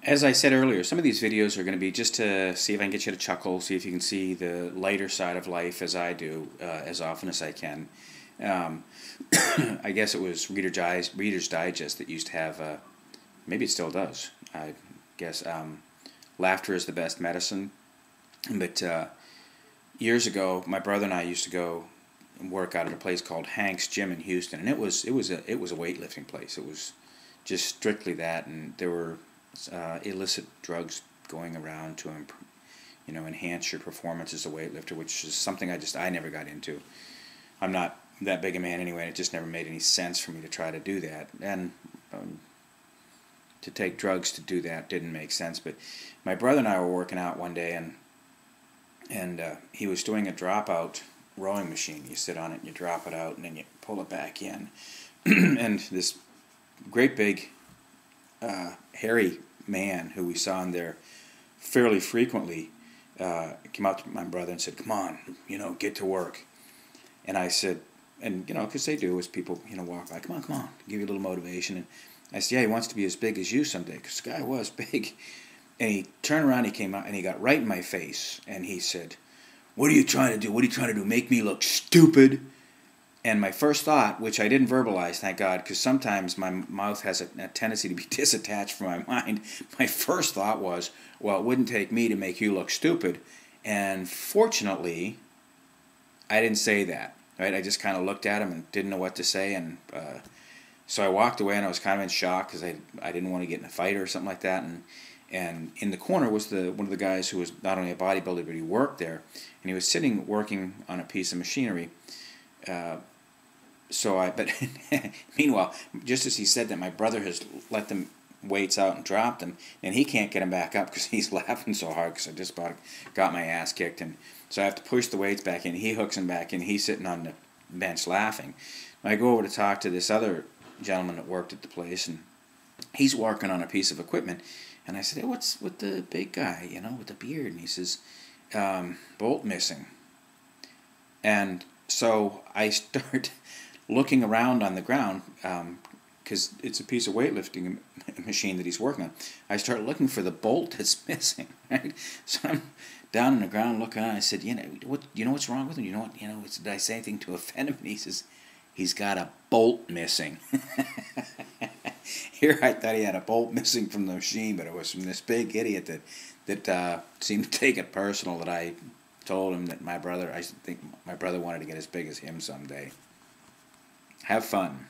As I said earlier, some of these videos are going to be just to see if I can get you to chuckle, see if you can see the lighter side of life as I do, as often as I can. I guess it was Reader's Digest that used to have, maybe it still does, I guess, laughter is the best medicine. But years ago, my brother and I used to go and work out at a place called Hank's Gym in Houston, and it was a weightlifting place. It was just strictly that, and there were illicit drugs going around to enhance your performance as a weightlifter, which is something I never got into. I'm not that big a man anyway, and it just never made any sense for me to try to do that. And to take drugs to do that didn't make sense. But my brother and I were working out one day, and he was doing a dropout rowing machine. You sit on it and you drop it out, and then you pull it back in. And this great big hairy man who we saw in there fairly frequently came up to my brother and said, "Come on, get to work." And I said, and because they do, as people walk by, come on, give you a little motivation. And I said, "Yeah, he wants to be as big as you someday," because the guy was big. And he turned around, he came out, and he got right in my face, and he said, "What are you trying to do? What are you trying to do? Make me look stupid?" And my first thought, which I didn't verbalize, thank God, because sometimes my mouth has a tendency to be disattached from my mind, my first thought was, well, it wouldn't take me to make you look stupid. And fortunately, I didn't say that. Right? I just kind of looked at him and didn't know what to say, and so I walked away, and I was kind of in shock because I didn't want to get in a fight or something like that. And in the corner was one of the guys who was not only a bodybuilder, but he worked there, and he was sitting working on a piece of machinery. But meanwhile, just as he said that, my brother has let them weights out and dropped them, and he can't get them back up because he's laughing so hard because I just about got my ass kicked, and so I have to push the weights back in. He hooks them back in. He's sitting on the bench laughing. I go over to talk to this other gentleman that worked at the place, and he's working on a piece of equipment, and I said, "Hey, what's with the big guy, with the beard?" And he says, "Bolt missing." And so I start looking around on the ground, because it's a piece of weightlifting machine that he's working on. I start looking for the bolt that's missing, right? So I'm down on the ground looking on. I said, what's wrong with him? Did I say anything to offend him? And he says, "He's got a bolt missing." Here I thought he had a bolt missing from the machine, but it was from this big idiot that seemed to take it personal that I told him that I think my brother wanted to get as big as him someday. Have fun.